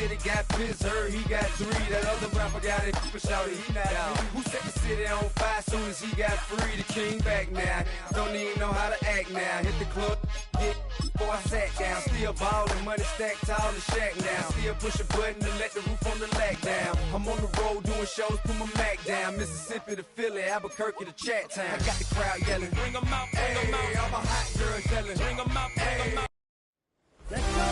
city got pissed, heard he got 3. That other rapper got it, but shouted he not out. Who set the city on fire soon as he got free? The king back now, don't even know how to act now. Hit the club, get before I sat down. Still ballin', money stacked tall in the shack now. Still push a button to let the roof on the lack down. I'm on the road doing shows, put my Mac down. Mississippi to Philly, Albuquerque to Chat Town. I got the crowd yelling, bring 'em out, bring 'em out. All my hot girls yelling, bring 'em out, bring 'em out. Let's go!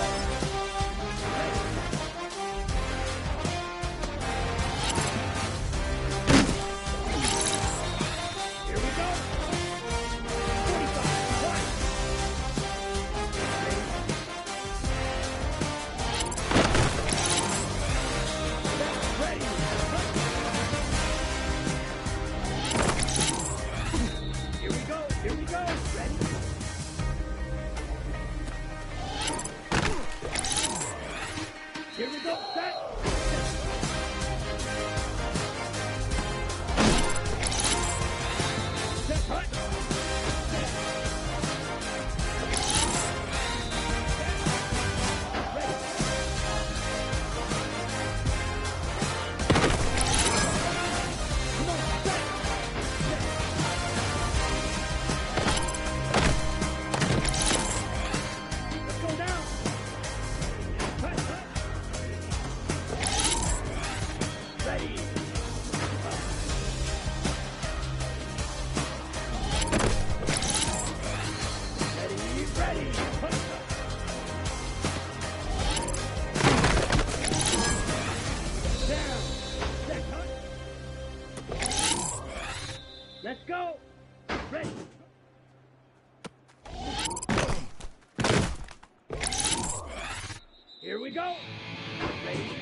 Let's go! Ready! Here we go! Ready!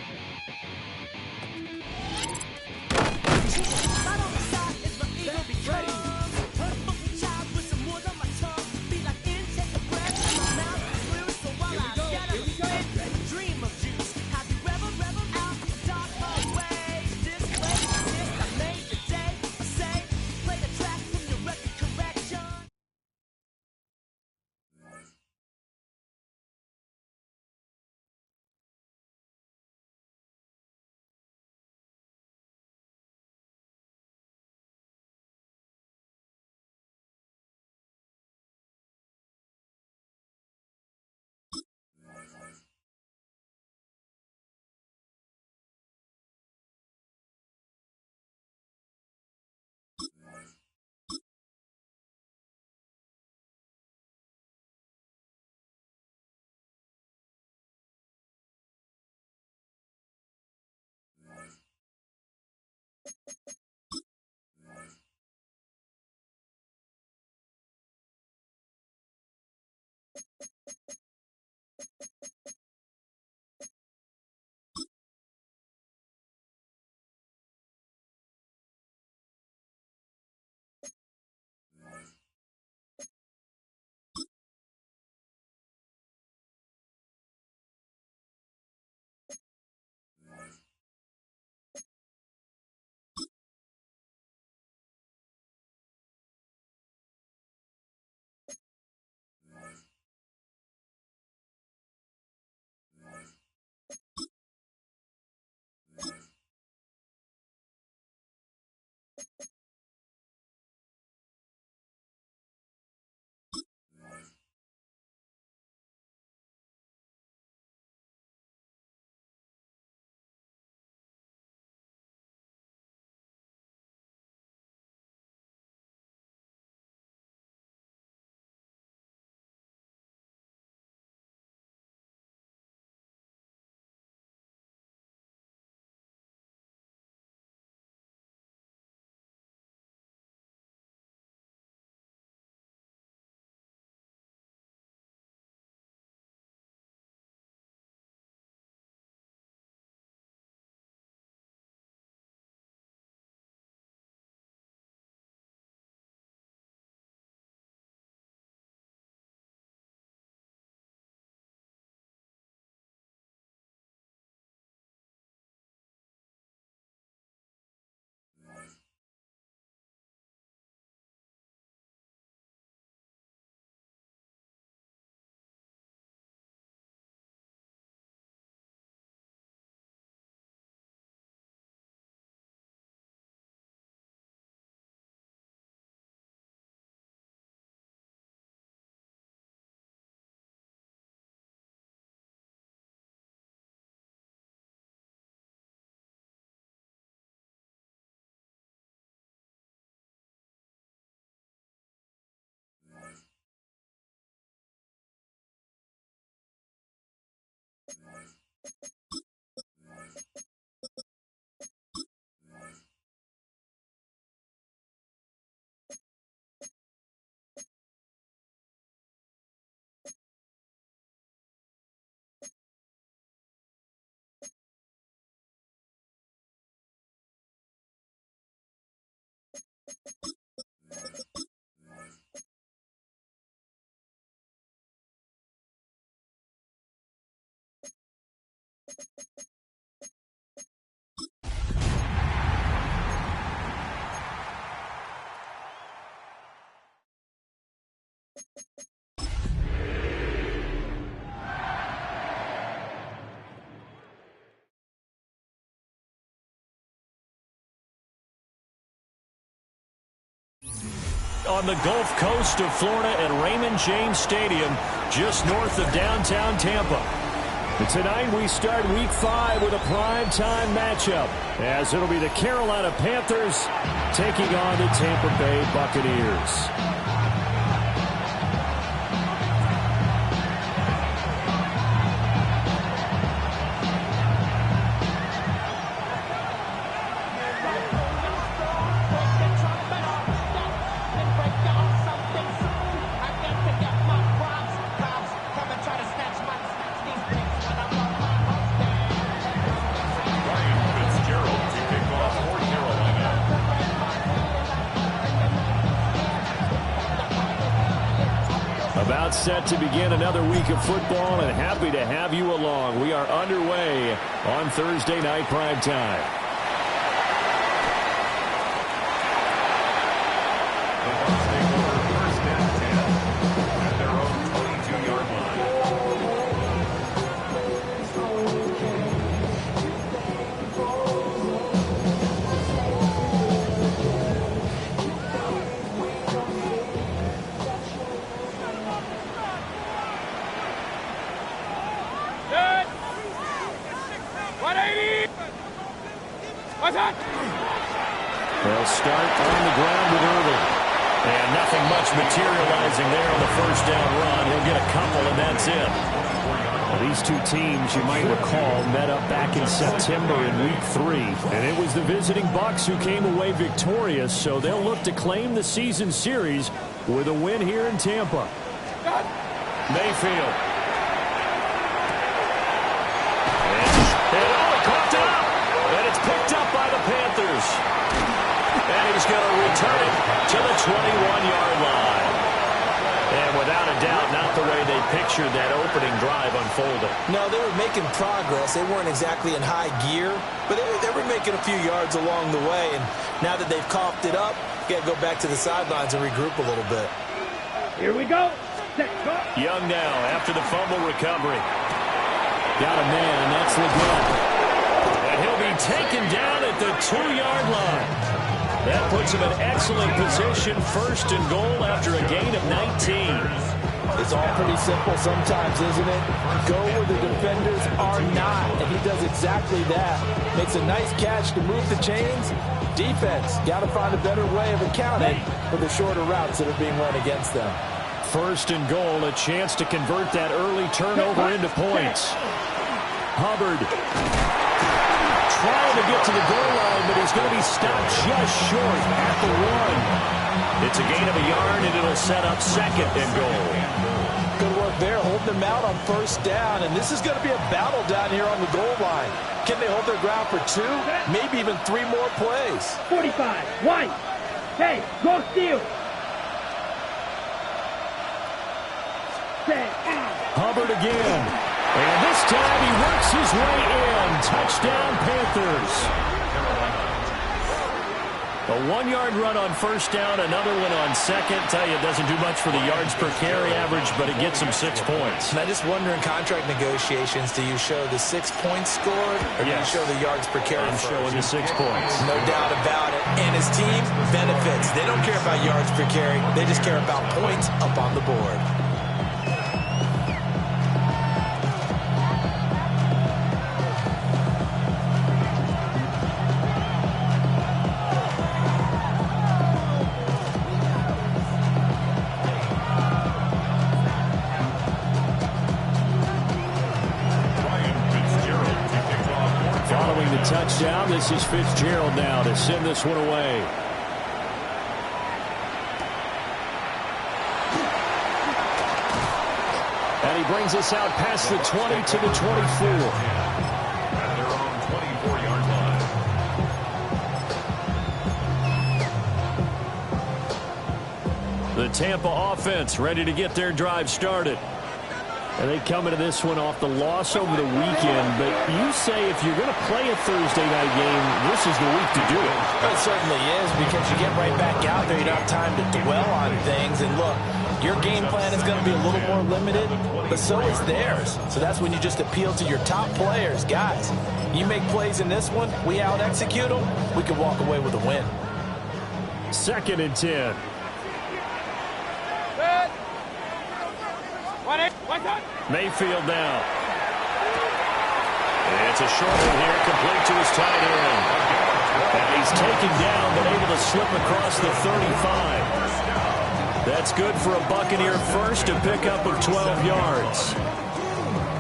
On the Gulf Coast of Florida at Raymond James Stadium, just north of downtown Tampa. And tonight we start Week 5 with a primetime matchup, as it'll be the Carolina Panthers taking on the Tampa Bay Buccaneers. About set to begin another week of football, and happy to have you along. We are underway on Thursday night primetime. The Bucs take over first and 10 at their own 22-yard line. They'll start on the ground with Irving. And nothing much materializing there on the first down run. He'll get a couple, and that's it. Well, these two teams, you might recall, met up back in September in Week 3. And it was the visiting Bucs who came away victorious, so they'll look to claim the season series with a win here in Tampa. Mayfield. And it's picked up by the Panthers. And he's going to return it to the 21-yard line. And without a doubt, not the way they pictured that opening drive unfolding. No, they were making progress. They weren't exactly in high gear, but they were making a few yards along the way. And now that they've coughed it up, got to go back to the sidelines and regroup a little bit. Here we go. Set, go. Young now after the fumble recovery. Got a man, that's Legrand. And he'll be taken down at the 2-yard line. That puts him in excellent position, first and goal after a gain of 19. It's all pretty simple sometimes, isn't it? Go where the defenders are not, and he does exactly that. Makes a nice catch to move the chains. Defense, got to find a better way of accounting for the shorter routes that are being run against them. First and goal, a chance to convert that early turnover into points. Hubbard trying to get to the goal line, but he's going to be stopped just short at the 1. It's a gain of a yard, and it'll set up second and goal. Good work there, holding them out on first down, and this is going to be a battle down here on the goal line. Can they hold their ground for 2, maybe even 3 more plays? 45, white. Hey, go steal. Set, Hubbard again. And this time he works his way in. Touchdown, Panthers. A 1-yard run on first down, another one on second. Tell you, it doesn't do much for the yards per carry average, but it gets him 6 points. And I just wonder in contract negotiations, do you show the 6 points scored, or do you show the yards per carry? I'm showing the 6 points. No doubt about it. And his team benefits. They don't care about yards per carry. They just care about points up on the board. touchdown. This is Fitzgerald now to send this one away. And he brings us out past the 20 to the 24. At their own 24-yard line. The Tampa offense ready to get their drive started. And they come into this one off the loss over the weekend. But you say if you're going to play a Thursday night game, this is the week to do it. It certainly is, because you get right back out there. You don't have time to dwell on things. And look, your game plan is going to be a little more limited, but so is theirs. So that's when you just appeal to your top players. Guys, you make plays in this one, we out-execute them, we can walk away with a win. 2nd and 10. Mayfield now. And it's a short one here, complete to his tight end. And he's taken down, but able to slip across the 35. That's good for a Buccaneer first, a pickup of 12 yards.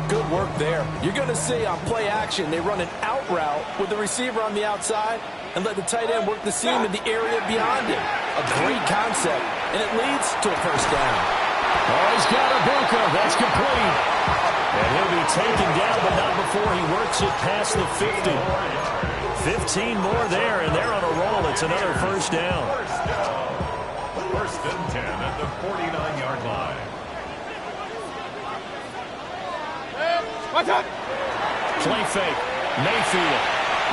Good work there. You're going to see on play action, they run an out route with the receiver on the outside and let the tight end work the seam in the area beyond him. A great concept, and it leads to a first down. Oh, he's got Ibuka. That's complete. And he'll be taken down, but not before he works it past the 50. 15 more there, and they're on a roll. It's another first down. First and 10 at the 49-yard line. Play fake. Mayfield.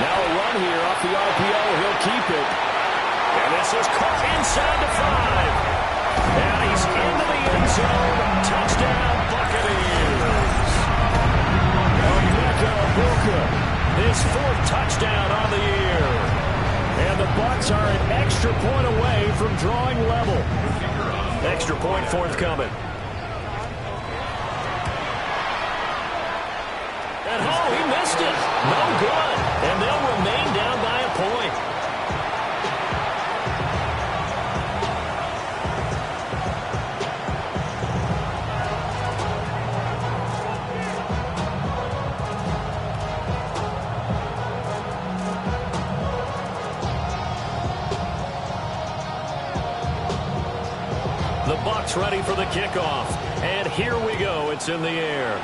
Now a run here off the RPO. He'll keep it. And this is caught inside the 5. And he's into the end zone. Touchdown, Buccaneers. Emeka Egbuka, his 4th touchdown on the year. And the Bucs are an extra point away from drawing level. Extra point forthcoming. And oh, he missed it. No good. And they'll remain down by a point. The Bucs ready for the kickoff. And here we go. It's in the air.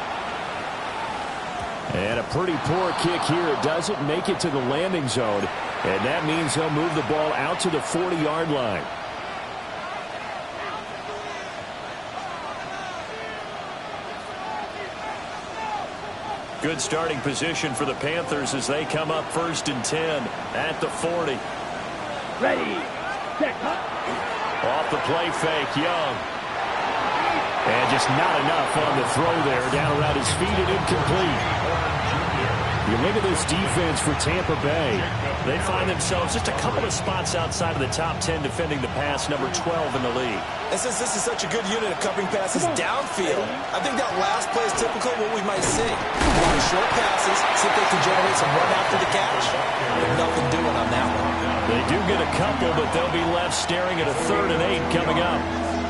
And a pretty poor kick here. It doesn't make it to the landing zone. And that means he'll move the ball out to the 40-yard line. Good starting position for the Panthers as they come up 1st and 10 at the 40. Ready, set, Off the play fake, Young. And just not enough on the throw there. Down around his feet and incomplete. You look at this defense for Tampa Bay. They find themselves just a couple of spots outside of the top 10 defending the pass, number 12 in the league. And since this is such a good unit of covering passes downfield, I think that last play is typical of what we might see. A lot of short passes, see if they can generate some run after the catch. But nothing doing on that one. They do get a couple, but they'll be left staring at a 3rd and 8 coming up.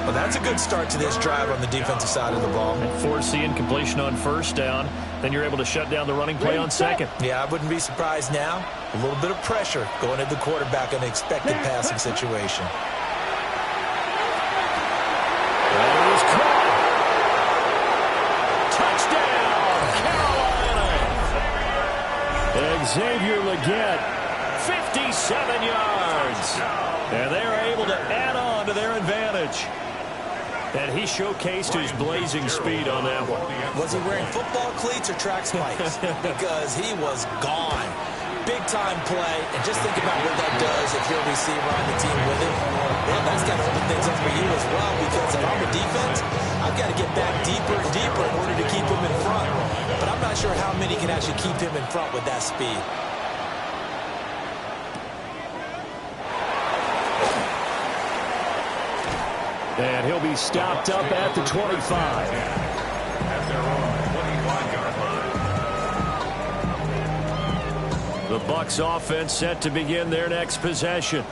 Well, that's a good start to this drive on the defensive side of the ball. Force the incompletion on 1st down. Then you're able to shut down the running play on 2nd. Yeah, I wouldn't be surprised now. A little bit of pressure going at the quarterback in an expected passing situation. That was caught. Touchdown, Carolina. Xavier Legette, 57 yards. And they're able to add on to their advantage. And he showcased his blazing speed on that one. Was he wearing football cleats or track spikes? Because he was gone. Big-time play. And just think about what that does if you're a receiver on the team with him. Well, that's got to open things up for you as well, because if I'm a defense, I've got to get back deeper and deeper in order to keep him in front. But I'm not sure how many can actually keep him in front with that speed. And he'll be stopped up at the 25. At their own 25-yard line. The Bucs offense set to begin their next possession.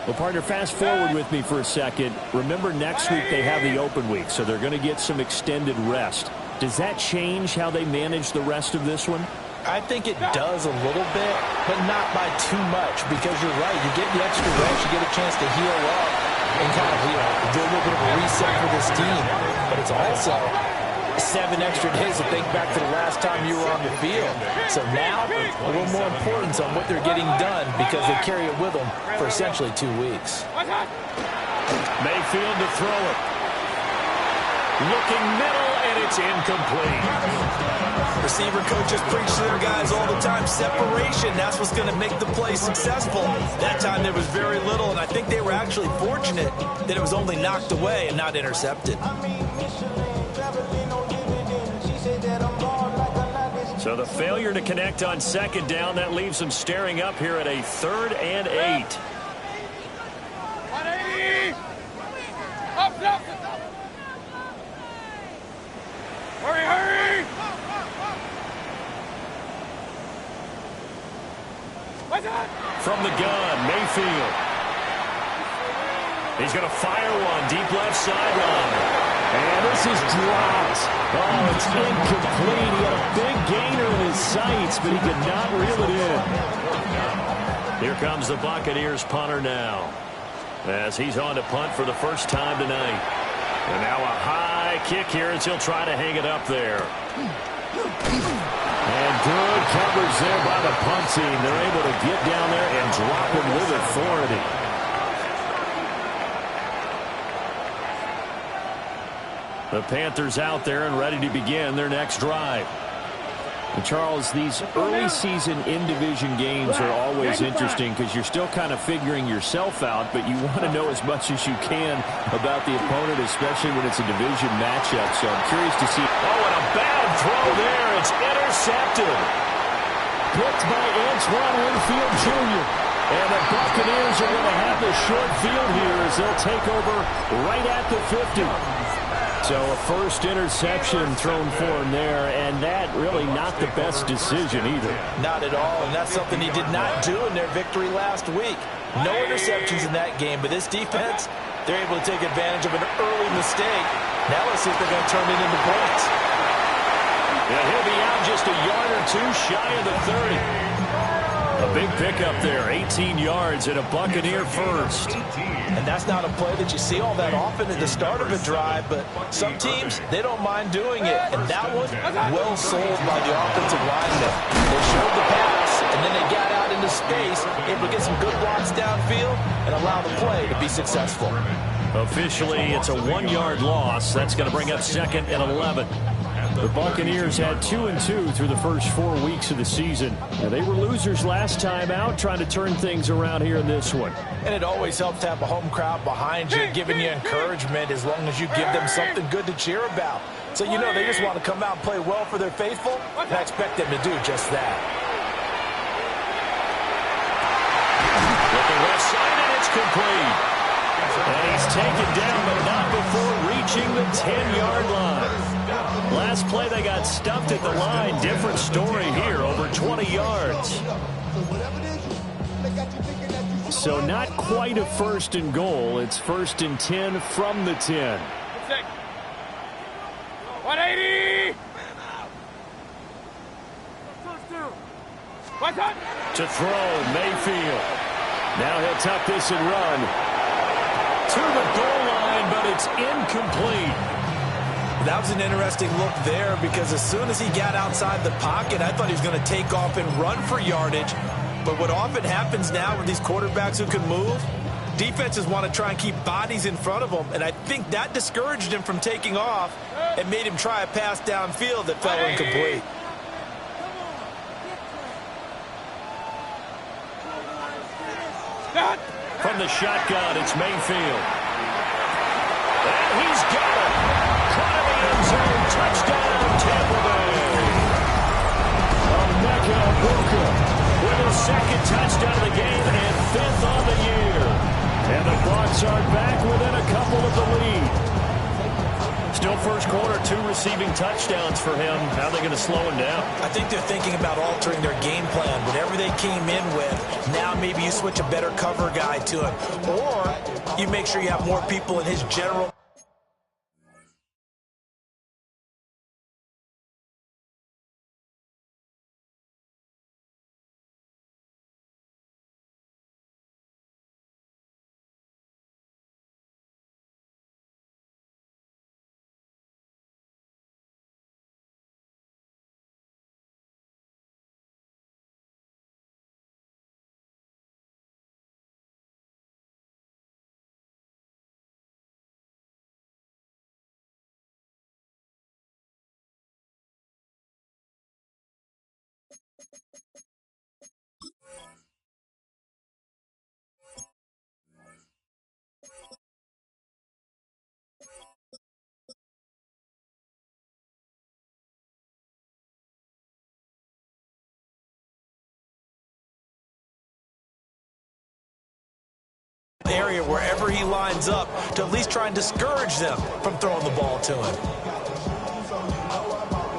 Well, partner, fast forward with me for a second. Remember, next week they have the open week, so they're going to get some extended rest. Does that change how they manage the rest of this one? I think it does a little bit, but not by too much, because you're right. You get the extra rest, you get a chance to heal up and kind of, do a little bit of a reset for this team. But it's also 7 extra days to think back to the last time you were on the field. So now, a little more importance on what they're getting done because they carry it with them for essentially 2 weeks. Mayfield to throw it. Looking middle, and it's incomplete. Receiver coaches preach to their guys all the time. Separation, that's what's going to make the play successful. That time there was very little, and I think they were actually fortunate that it was only knocked away and not intercepted. So the failure to connect on 2nd down, that leaves them staring up here at a 3rd and 8. 180! Up! Hurry! From the gun, Mayfield. He's going to fire one deep left sideline. And this is dropped. Oh, it's incomplete. He had a big gainer in his sights, but he could not reel it in. Here comes the Buccaneers punter now, as he's on to punt for the first time tonight. And now a high kick here as he'll try to hang it up there. And good coverage there by the punt team. They're able to get down there and drop him with authority. The Panthers out there and ready to begin their next drive. And Charles, these early season in-division games are always interesting because you're still kind of figuring yourself out, but you want to know as much as you can about the opponent, especially when it's a division matchup. So I'm curious to see. Oh, and a bad throw there. It's intercepted. Picked by Antoine Winfield Jr. And the Buccaneers are going to have the short field here as they'll take over right at the 50. So a first interception thrown for him there, and that really not the best decision either. Not at all, and that's something he did not do in their victory last week. No interceptions in that game, but this defense, they're able to take advantage of an early mistake. Now let's see if they're going to turn it into points. Yeah, he'll be out just a yard or two shy of the 30. A big pickup there, 18 yards and a Buccaneer first. And that's not a play that you see all that often at the start of a drive, but some teams, they don't mind doing it. And that one, well sold by the offensive lineman. They showed the pass, and then they got out into space, able to get some good blocks downfield and allow the play to be successful. Officially, it's a 1-yard loss. That's going to bring up 2nd and 11. The Buccaneers had 2-2 through the first 4 weeks of the season. Now, they were losers last time out, trying to turn things around here in this one. And it always helps to have a home crowd behind you, giving you encouragement as long as you give them something good to cheer about. So you know they just want to come out and play well for their faithful, and I expect them to do just that. Looking left side, and it's complete. And he's taken down, but not before reaching the 10-yard line. Last play, they got stuffed at the line. Different story here, over 20 yards. So not quite a 1st and goal. It's 1st and 10 from the 10. 180! To throw, Mayfield. Now he'll tuck this and run. To the goal line, but it's incomplete. That was an interesting look there because as soon as he got outside the pocket, I thought he was going to take off and run for yardage. But what often happens now with these quarterbacks who can move, defenses want to try and keep bodies in front of them, and I think that discouraged him from taking off and made him try a pass downfield that fell incomplete. From the shotgun, it's Mayfield. And he's got it. Caught in the end zone. Touchdown, Tampa Bay. Emeka Egbuka with his 2nd touchdown of the game and 5th on the year. And the Bucs are back within a couple of the lead. Still first quarter, 2 receiving touchdowns for him. How are they going to slow him down? I think they're thinking about altering their game plan. Whatever they came in with, now maybe you switch a better cover guy to him. Or you make sure you have more people in his general area wherever he lines up to at least try and discourage them from throwing the ball to him.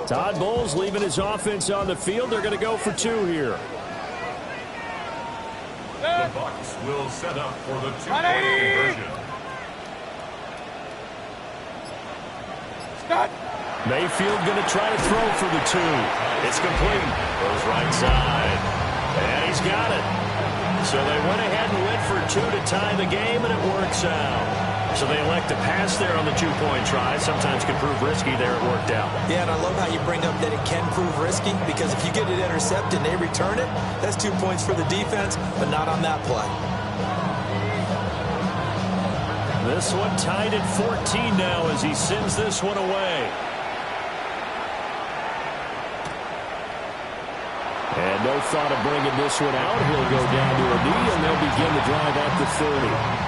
Todd Bowles leaving his offense on the field. They're going to go for 2 here. The Bucs will set up for the 2-point conversion. Start. Mayfield going to try to throw for the 2. It's complete. Goes right side. And he's got it. So they went ahead and went for 2 to tie the game, and it works out. So they elect to pass there on the 2-point try. Sometimes can prove risky. There it worked out. Yeah, and I love how you bring up that it can prove risky, because if you get it intercepted and they return it, that's 2 points for the defense, but not on that play. This one tied at 14 now as he sends this one away. And no thought of bringing this one out. He'll go down to a knee, and they'll begin the drive at the 30.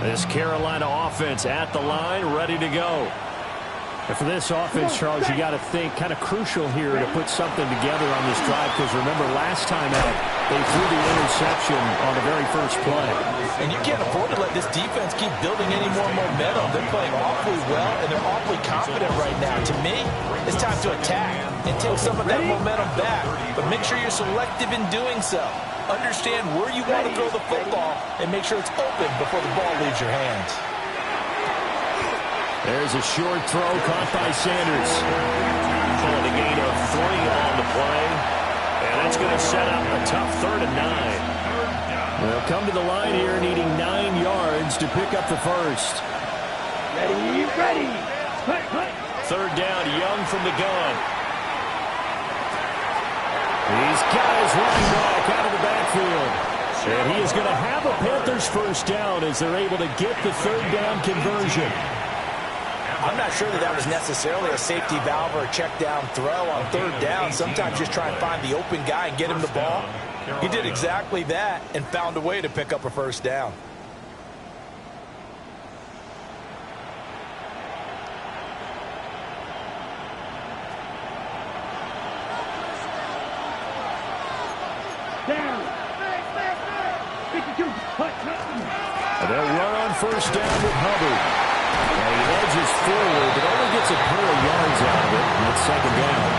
This Carolina offense at the line, ready to go. And for this offense, Charles, you got to think kind of crucial here to put something together on this drive, because remember last time out, they threw the interception on the very first play. And you can't afford to let this defense keep building any more momentum. They're playing awfully well, and they're awfully confident right now. To me, it's time to attack and take some of that momentum back, but make sure you're selective in doing so. Understand where you want to throw the football and make sure it's open before the ball leaves your hands. There's a short throw caught by Sanders. And a gain of 3 on the play. And that's going to set up a tough 3rd and 9. They'll come to the line here needing 9 yards to pick up the first. Ready, ready. Cut, cut. 3rd down, Young from the gun. He's got his running back out of the backfield. And he is going to have a Panthers first down as they're able to get the 3rd down conversion. I'm not sure that was necessarily a safety valve or a check down throw on 3rd down. Sometimes just try and find the open guy and get him the ball. He did exactly that and found a way to pick up a first down. Down. 52. Hut, hut. And they'll run on first down with Hubbard. And he edges forward, but only gets a pair of yards out of it, and it's 2nd down.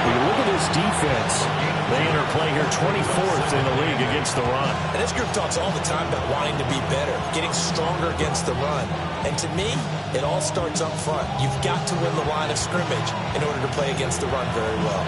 When you look at this defense, they interplay here 24th in the league against the run. And this group talks all the time about wanting to be better, getting stronger against the run. And to me, it all starts up front. You've got to win the line of scrimmage in order to play against the run very well.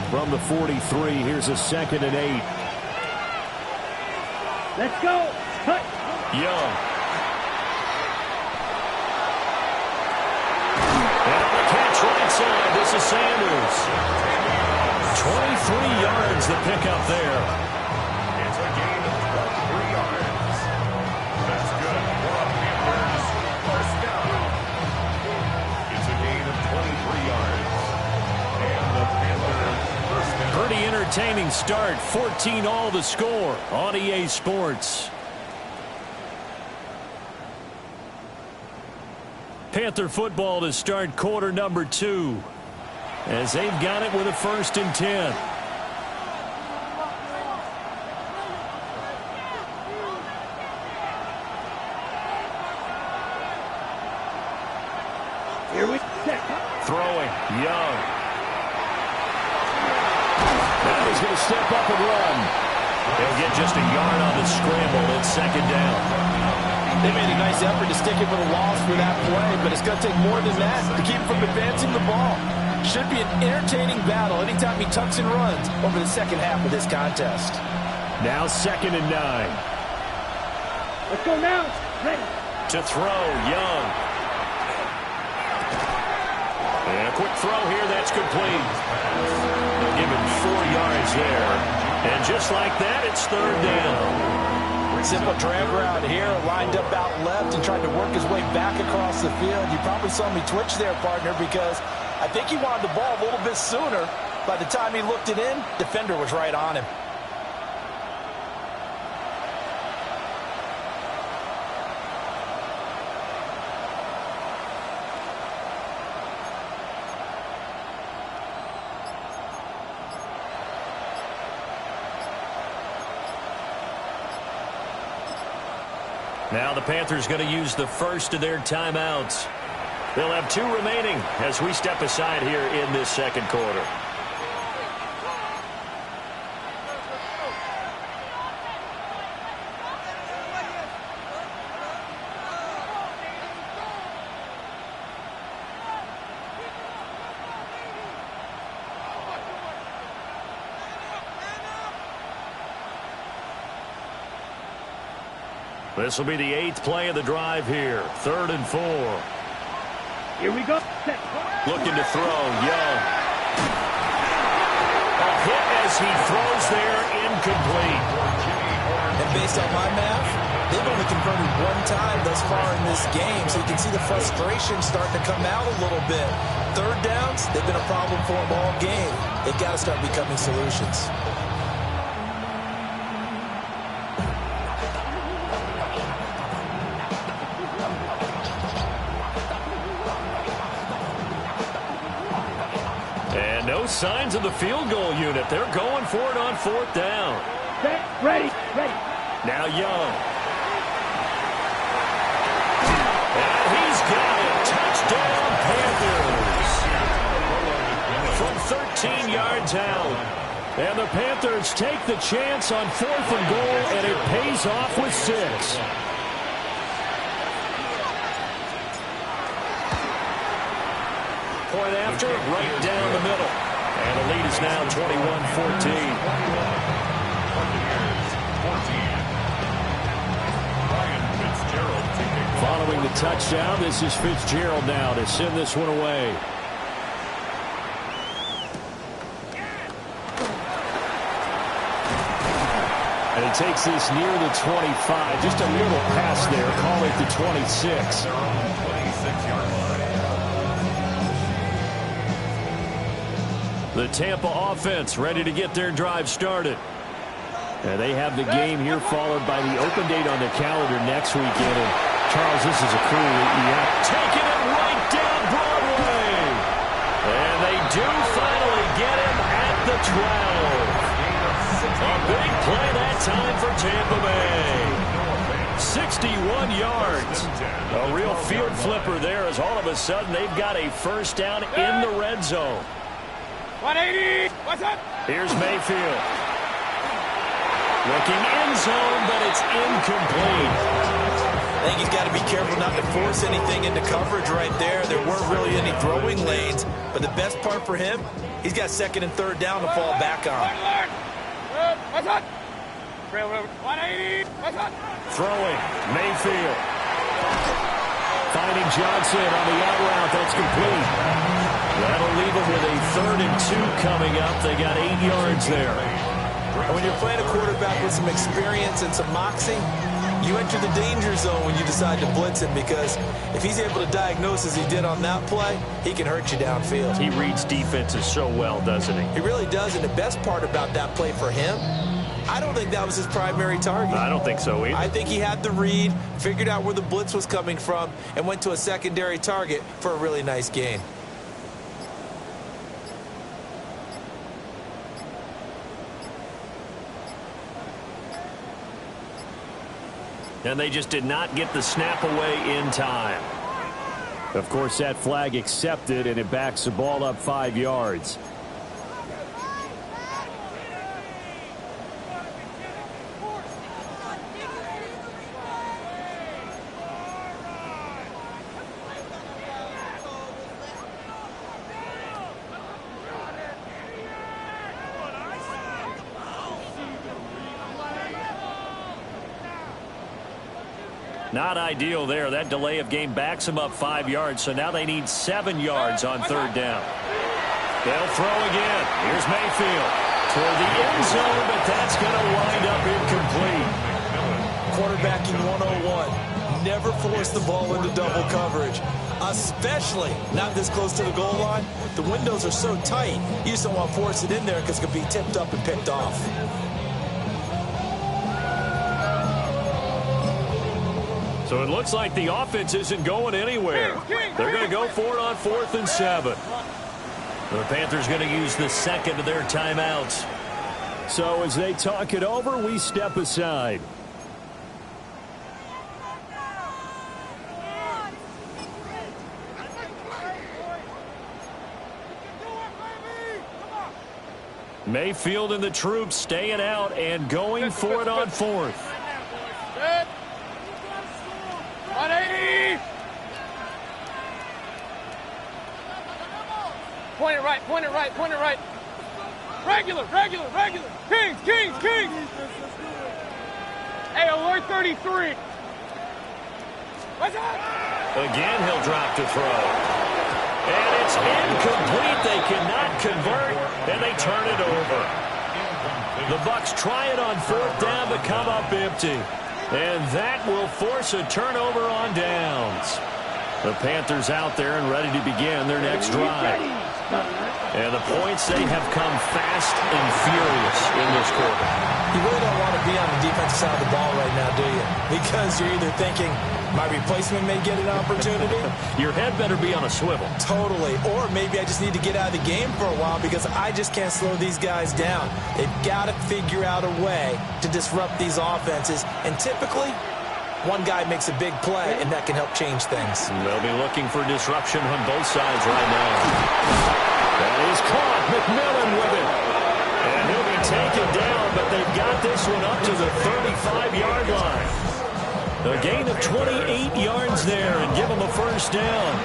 From the 43, here's a 2nd and 8. Let's go. Cut. Young. And on the catch right side, this is Sanders. 23 yards the pickup there. It's a gain of 3 yards. That's good for a Panthers first down. It's a gain of 23 yards. And the Panthers first down. Pretty entertaining start. 14-all the score on EA Sports. Panther football to start quarter number 2. As they've got it with a 1st and 10. Here we go. Throwing, Young. Now he's going to step up and run. He'll get just a yard on the scramble. It's 2nd down. They made a nice effort to stick it with a loss for that play, but it's going to take more than that to keep him from advancing the ball. Should be an entertaining battle anytime he tucks and runs over the second half of this contest. Now 2nd and 9. Let's go now. Ready. To throw, Young. And a quick throw here, that's complete. They'll give him 4 yards there. And just like that, it's 3rd down. Simple drag route here, lined up out left and tried to work his way back across the field. You probably saw me twitch there, partner, because I think he wanted the ball a little bit sooner, By the time he looked it in, defender was right on him. Now the Panthers going to use the first of their timeouts. They'll have 2 remaining as we step aside here in this second quarter. This will be the 8th play of the drive here. 3rd and 4. Here we go. Set. Looking to throw. Young. A hit as he throws there. Incomplete. And based on my math, they've only converted 1 time thus far in this game. So you can see the frustration starting to come out a little bit. 3rd downs, they've been a problem for them all game. They've got to start becoming solutions. No signs of the field goal unit. They're going for it on 4th down. Set. Ready. Ready. Now Young. And he's got it. Touchdown Panthers. From 13 yards out. And the Panthers take the chance on 4th and goal, and it pays off with 6. Point after, right down the middle. And the lead is now 21-14. Following the touchdown, this is Fitzgerald now to send this one away. And he takes this near the 25. Just a little pass there. Call it the 26. 26-yard line. The Tampa offense ready to get their drive started. And they have the game here followed by the open date on the calendar next weekend. And Charles, this is a cool yeah. Taking it right down Broadway. And they do finally get him at the 12. A big play that time for Tampa Bay. 61 yards. A real field flipper there as all of a sudden they've got a first down in the red zone. 180. What's up? Here's Mayfield. Looking end zone, but it's incomplete. I think he's got to be careful not to force anything into coverage right there. There weren't really any throwing lanes, but the best part for him, he's got 2nd and 3rd down to fall back on. What's up? 180. What's up? Throwing. Mayfield. Finding Johnson on the out route. That's complete. That'll leave them with a 3rd and 2 coming up. They got 8 yards there. And when you're playing a quarterback with some experience and some moxie, you enter the danger zone when you decide to blitz him, because if he's able to diagnose as he did on that play, he can hurt you downfield. He reads defenses so well, doesn't he? He really does, and the best part about that play for him, I don't think that was his primary target. I don't think so either. I think he had the read, figured out where the blitz was coming from, and went to a secondary target for a really nice gain. And they just did not get the snap away in time. Of course, that flag accepted, and it backs the ball up 5 yards. Not ideal there. That delay of game backs them up 5 yards, so now they need 7 yards on 3rd down. They'll throw again. Here's Mayfield toward the end zone, but that's going to wind up incomplete. Quarterbacking 101. never force the ball into double coverage, especially not this close to the goal line. The windows are so tight, you just don't want to force it in there because it could be tipped up and picked off. So it looks like the offense isn't going anywhere. They're going to go for it on 4th and 7. The Panthers going to use the second of their timeouts. So as they talk it over, we step aside. Mayfield and the troops staying out and going for it on 4th. 180! Point it right, point it right, point it right. Regular, regular, regular. Kings, Kings, Kings. Hey, alert 33. What's up? Again, he'll drop to throw. And it's incomplete. They cannot convert, and they turn it over. The Bucs try it on 4th down to come up empty. And that will force a turnover on downs. The Panthers out there and ready to begin their next drive. And the points, they have come fast and furious in this quarter. You really don't want to be on the defensive side of the ball right now, do you? Because you're either thinking, my replacement may get an opportunity. Your head better be on a swivel. Totally. Or maybe I just need to get out of the game for a while because I just can't slow these guys down. They've got to figure out a way to disrupt these offenses. And typically, one guy makes a big play, and that can help change things. They'll be looking for disruption on both sides right now. That is caught. McMillan with it. And he'll be taken down, but they've got this one up to the 35-yard line. A gain of 28 yards there and give them a first down.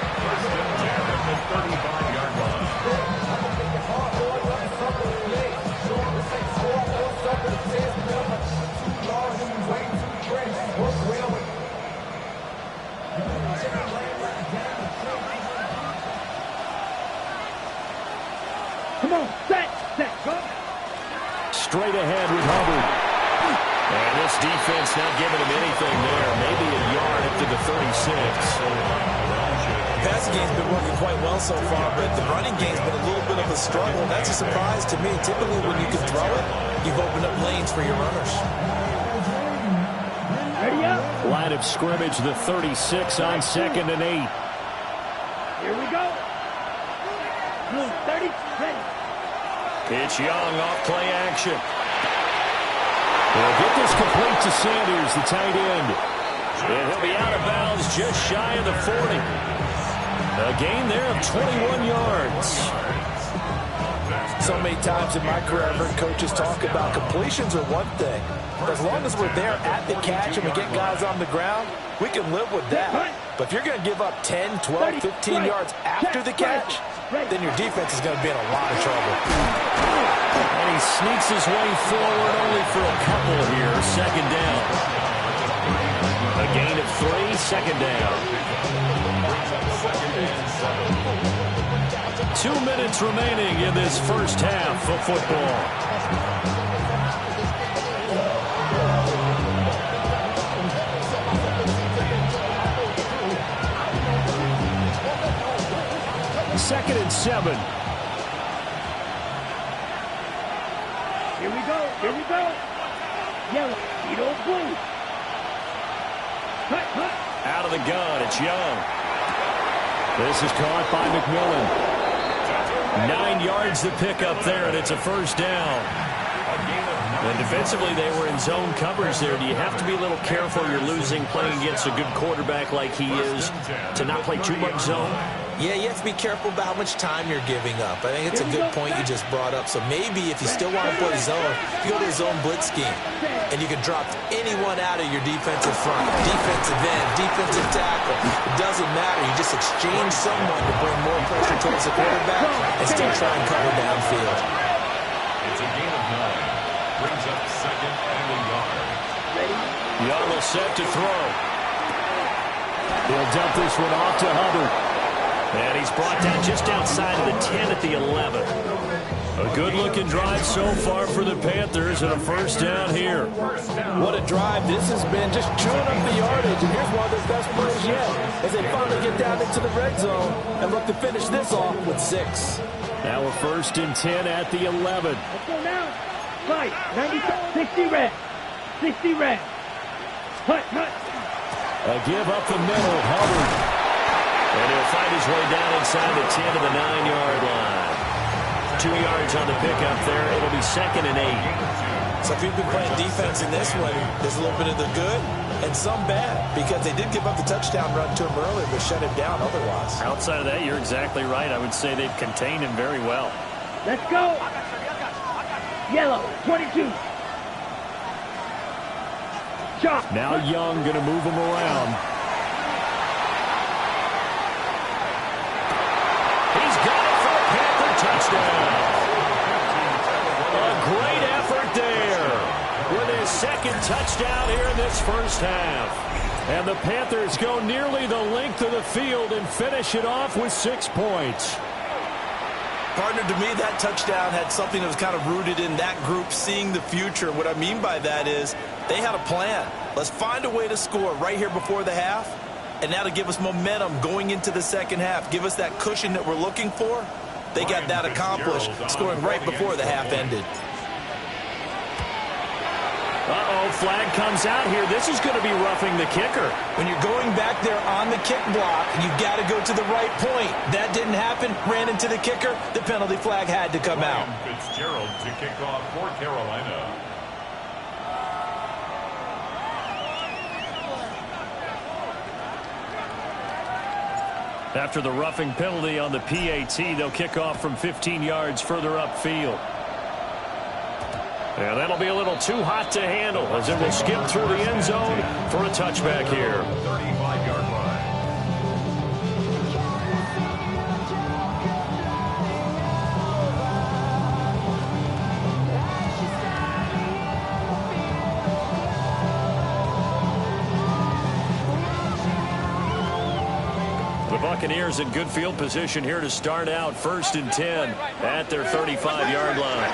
Come on, set, go. Straight ahead with Hubbard. And this defense not giving him anything there. Maybe a yard up to the 36. The passing game's been working quite well so far, but the running game's been a little bit of a struggle. That's a surprise to me. Typically, when you can throw it, you've opened up lanes for your runners. Ready up. Line of scrimmage, the 36 on 2nd and 8. Here we go. 30, ready. It's Young off play action. They'll get this complete to Sanders, the tight end. And he'll be out of bounds just shy of the 40. A gain there of 21 yards. So many times in my career, I've heard coaches talk about completions are one thing. But as long as we're there at the catch and we get guys on the ground, we can live with that. But if you're going to give up 10, 12, 15 yards after the catch, then your defense is going to be in a lot of trouble. And he sneaks his way forward only for a couple here. 2nd down. A gain of 3, 2nd down. 2 minutes remaining in this first half of football. Second and 7. Here we go, here we go. Yellow, you don't blue. Cut, cut. Out of the gun, it's Young. This is caught by McMillan. 9 yards to pick up there, and it's a first down. And defensively, they were in zone coverage there. Do you have to be a little careful? You're losing playing against a good quarterback like he is to not play too much zone? Yeah, you have to be careful about how much time you're giving up. I think it's a good point you just brought up. So maybe if you still want to play zone, you go to a zone blitz scheme. And you can drop anyone out of your defensive front. Defensive end, defensive tackle. It doesn't matter. You just exchange someone to bring more pressure towards the quarterback and still try and cover downfield. It's a gain of 9. Brings up 2nd and a yard. Young will set to throw. He'll dump this one off to Hubbard. And he's brought down just outside of the 10 at the 11. A good-looking drive so far for the Panthers and a first down here. What a drive this has been, just chewing up the yardage. And here's one of their best plays yet as they finally get down into the red zone and look to finish this off with 6. Now a 1st and 10 at the 11. Let's go now. Fight. 60 red. 60 red. Hut. A give up the middle, Hubbard. And he'll fight his way down inside the 10 to the 9-yard line. 2 yards on the pickup there. It'll be 2nd and 8. So if you've been playing defense in this one, there's a little bit of the good and some bad because they did give up the touchdown run to him earlier but shut him down otherwise. Outside of that, you're exactly right. I would say they've contained him very well. Let's go. Yellow. 22. Chop. Now Young going to move him around. He's got it for a Panther touchdown. A great effort there with his 2nd touchdown here in this first half. And the Panthers go nearly the length of the field and finish it off with 6 points. Partner, to me, that touchdown had something that was kind of rooted in that group seeing the future. What I mean by that is they had a plan. Let's find a way to score right here before the half, and now to give us momentum going into the second half, give us that cushion that we're looking for. They got that accomplished, scoring right before the half ended. Uh-oh, flag comes out here. This is going to be roughing the kicker. When you're going back there on the kick block, you've got to go to the right point. That didn't happen, ran into the kicker. The penalty flag had to come out. Fitzgerald to kick off for Carolina. After the roughing penalty on the PAT, they'll kick off from 15 yards further upfield. And that'll be a little too hot to handle as it will skip through the end zone for a touchback here. 35-yard line. The Buccaneers in good field position here to start out 1st and 10 at their 35-yard line.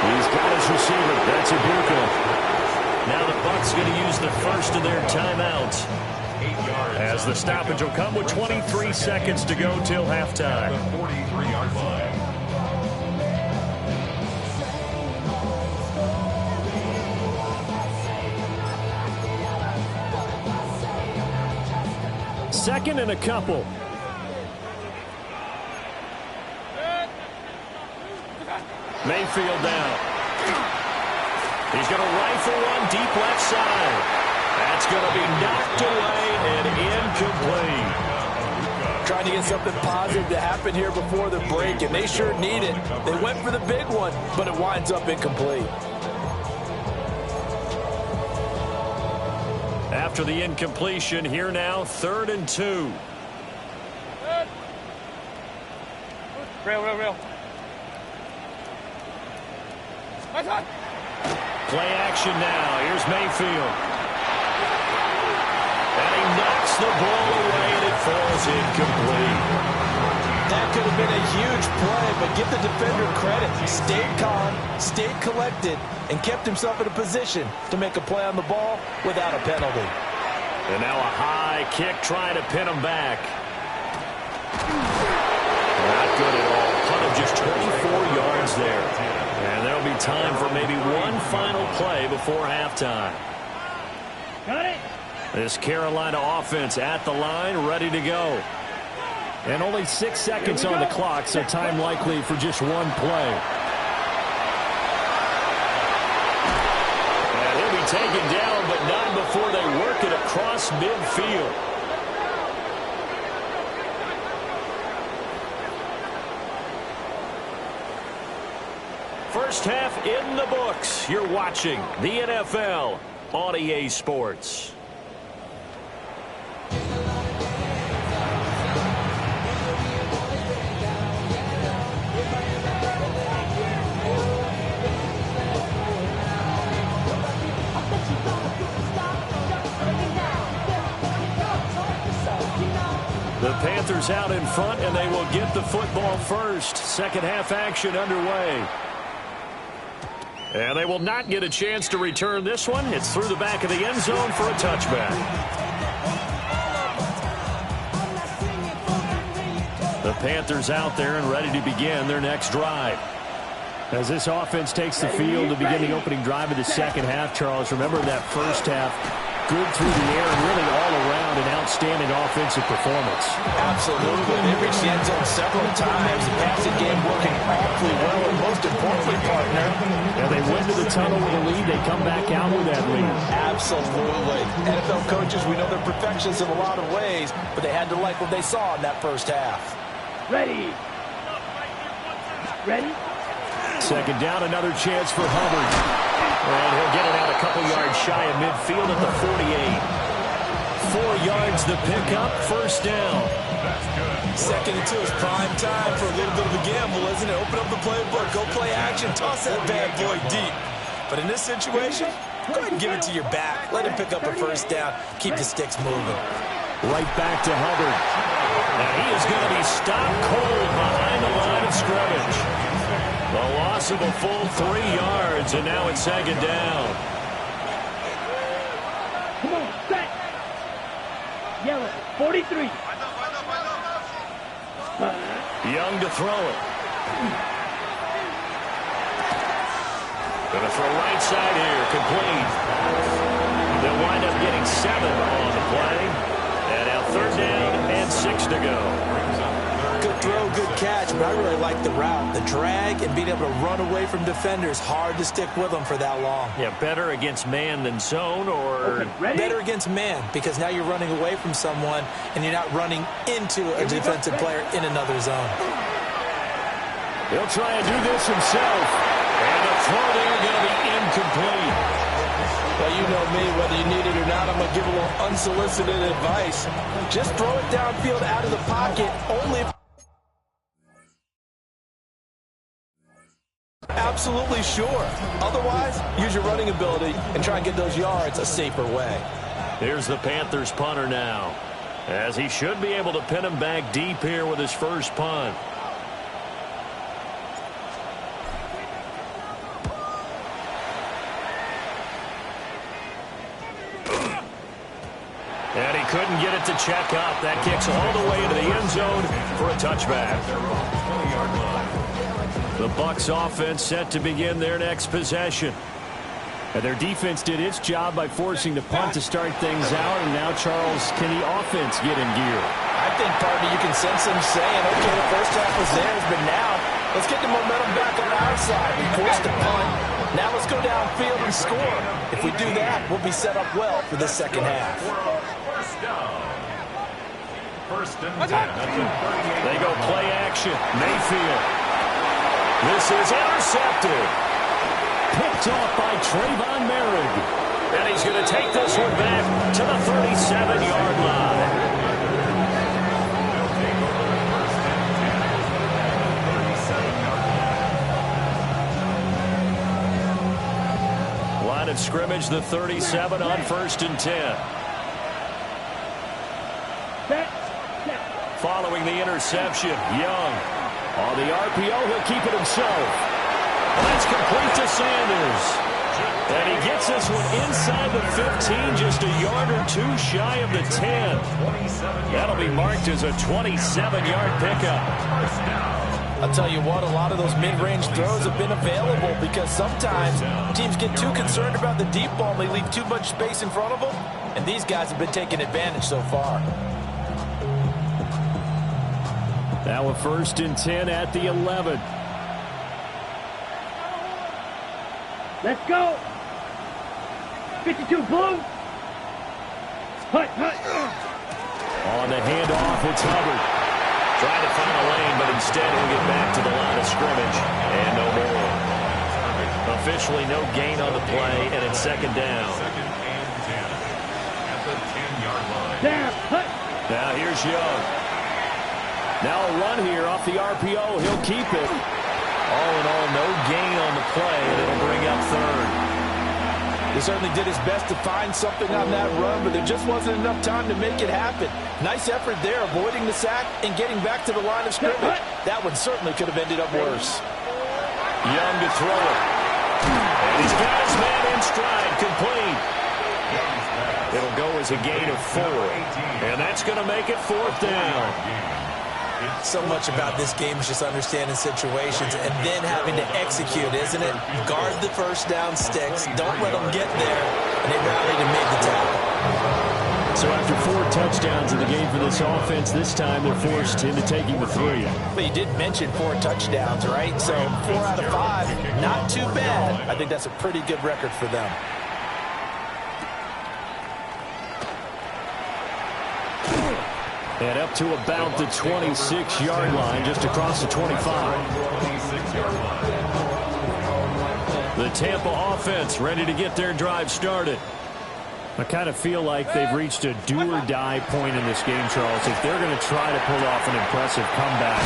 He's got his receiver. That's Ibuka. Now the Bucs going to use the first of their timeouts as the stoppage will come with 23 seconds to go till halftime. The 43-yard line. Second and a couple. Mayfield down. He's going to rifle one deep left side. That's going to be knocked away and incomplete. Trying to get something positive to happen here before the break, and they sure need it. They went for the big one, but it winds up incomplete. After the incompletion, here now, 3rd and 2. Rail. Play action now. Here's Mayfield. And he knocks the ball away, and it falls incomplete. That could have been a huge play, but give the defender credit. He stayed calm, stayed collected, and kept himself in a position to make a play on the ball without a penalty. And now a high kick trying to pin him back. Not good at all. Punt of just 24 yards there. And there'll be time for maybe one final play before halftime. Got it. This Carolina offense at the line, ready to go. And only 6 seconds on the clock, so time likely for just one play. And he'll be taken down, but not before they work it across midfield. First half in the books. You're watching the NFL on EA Sports. The Panthers out in front, and they will get the football first. Second half action underway. And they will not get a chance to return this one. It's through the back of the end zone for a touchback. The Panthers out there and ready to begin their next drive. As this offense takes the field to begin the opening drive of the second half, Charles, remember that first half, good through the air and really all around an outstanding offensive performance. Absolutely. They reached the end zone several times. The passing game working awfully well, and most importantly, partner. Yeah, they went to the tunnel with a lead. They come back out with that lead. Absolutely. NFL coaches, we know they're perfectionists in a lot of ways, but they had to like what they saw in that first half. Ready. Ready. Second down, another chance for Hubbard. And he'll get it out a couple yards shy of midfield at the 48. 4 yards the pickup, first down. Second and 2 is prime time for a little bit of a gamble, isn't it? Open up the playbook, go play action, toss that bad boy deep. But in this situation, go ahead and give it to your back. Let him pick up a first down, keep the sticks moving. Right back to Hubbard. And he is going to be stopped cold behind the line of scrimmage. The loss of a full 3 yards, and now it's second down. Come on, set. Yellow, 43. Young to throw it. Gonna throw right side here, complete. They'll wind up getting 7 on the play. And now third down and 6 to go. Good throw, good catch, but I really like the route. The drag and being able to run away from defenders, hard to stick with them for that long. Yeah, better against man than zone, or better against man, because now you're running away from someone and you're not running into a defensive player in another zone. He'll try and do this himself. And the throw there going to be incomplete. Well, you know me, whether you need it or not, I'm going to give a little unsolicited advice. Just throw it downfield out of the pocket, only if absolutely sure. Otherwise, use your running ability and try and get those yards a safer way. Here's the Panthers punter now, as he should be able to pin him back deep here with his first punt. And he couldn't get it to check up. That kicks all the way into the end zone for a touchback. The Bucs offense set to begin their next possession. And their defense did its job by forcing the punt to start things out. And now, Charles, can the offense get in gear? I think, partner, you can sense them saying, okay, the first half was theirs, but now let's get the momentum back on our side. We forced a punt. Now let's go downfield and score. If we do that, we'll be set up well for the second half. First and 10 at the 38. They go play action. Mayfield. This is intercepted. Picked off by Trayvon Merrick. And he's going to take this one back to the 37-yard line. Line of scrimmage, the 37 on first and 10. Following the interception, Young. On the RPO, he'll keep it himself. And that's complete to Sanders. And he gets this one inside the 15, just a yard or two shy of the 10. That'll be marked as a 27-yard pickup. I'll tell you what, a lot of those mid-range throws have been available because sometimes teams get too concerned about the deep ball and they leave too much space in front of them. And these guys have been taking advantage so far. Now a first and 10 at the 11. Let's go. 52 blue. Hut, hut. On the handoff, it's Hubbard. Trying to find a lane, but instead he'll get back to the line of scrimmage. And no more. Officially no gain on the play, and it's second down. Second and 10 at the 10-yard line. Down, hut. Now here's Young. Now a run here off the RPO. He'll keep it. All in all, no gain on the play, and it'll bring up third. He certainly did his best to find something on that run, but there just wasn't enough time to make it happen. Nice effort there, avoiding the sack and getting back to the line of scrimmage. That one certainly could have ended up worse. Young to throw it. And he's got his man in stride, complete. It'll go as a gain of 4. And that's going to make it 4th down. So much about this game is just understanding situations and then having to execute, isn't it? Guard the first down sticks. Don't let them get there. And they rallied and made the tackle. So after 4 touchdowns in the game for this offense, this time they're forced into taking the 3. But you did mention 4 touchdowns, right? So 4 out of 5, not too bad. I think that's a pretty good record for them. And up to about the 26-yard line, just across the 25. The Tampa offense ready to get their drive started. I kind of feel like they've reached a do-or-die point in this game, Charles. If they're going to try to pull off an impressive comeback,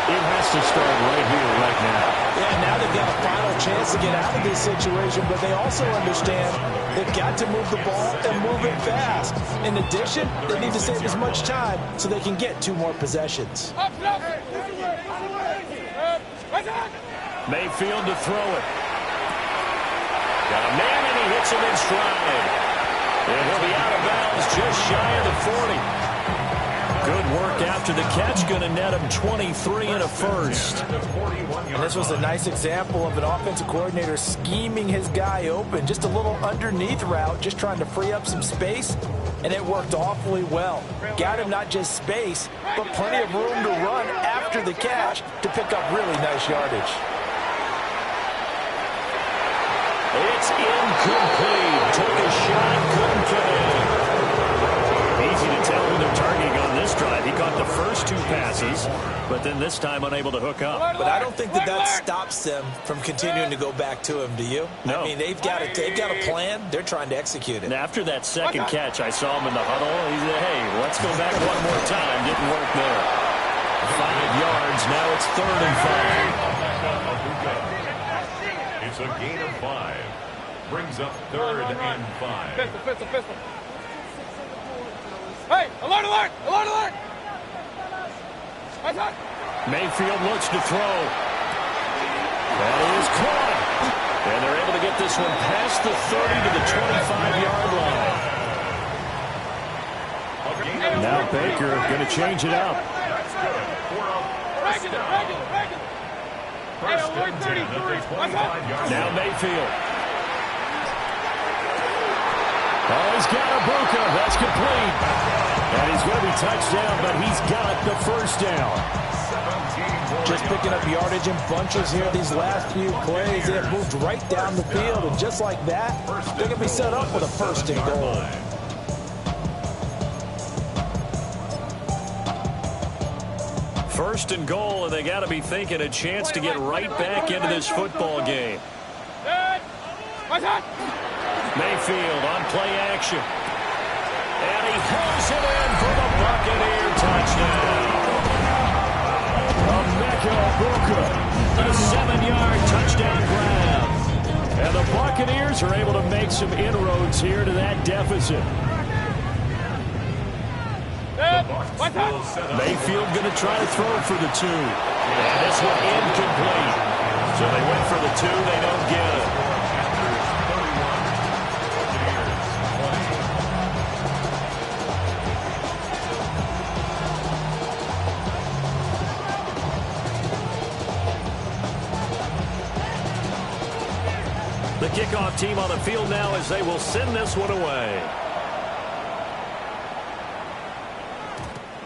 it has to start right here, right now. Yeah, now they've got a final chance to get out of this situation, but they also understand they've got to move the ball and move it fast. In addition, they need to save as much time so they can get 2 more possessions. Mayfield to throw it. Got a man, and he hits him in stride. And he'll be out of bounds just shy of the 40. Good work after the catch. Going to net him 23 and a first. And this was a nice example of an offensive coordinator scheming his guy open. Just a little underneath route, just trying to free up some space. And it worked awfully well. Got him not just space, but plenty of room to run after the catch to pick up really nice yardage. It's incomplete. Took a shot, couldn't connect. Easy to tell who they're targeting on this drive. He caught the first 2 passes, but then this time unable to hook up. But I don't think that stops them from continuing to go back to him, do you? No. I mean, they've got a plan. They're trying to execute it. And after that second catch, I saw him in the huddle. He said, hey, let's go back one more time. Didn't work there. 5 yards. Now it's 3rd and 5. It's a gain of 5. Brings up 3rd and 5. Pistol. Hey, alert, alert, alert, alert! Mayfield looks to throw. That is caught. And they're able to get this one past the 30 to the 25-yard line. Now Baker going to change it up. Regular. Hey, avoid 33. Now Mayfield. Oh, he's got Ibuka. That's complete. And he's going to be touchdown, but he's got the first down. Just picking up yardage in bunches here these last few plays. They have moved right down the field, and just like that, they're going to be set up with a 1st and goal. First and goal, and they got to be thinking a chance to get right back into this football game. Mayfield on play action. And he hauls it in for the Buccaneer touchdown. Emeka Egbuka, a 7-yard touchdown grab. And the Buccaneers are able to make some inroads here to that deficit. Mayfield going to try to throw for the 2. And this one incomplete. So they went for the 2. They don't get it. The kickoff team on the field now as they will send this one away.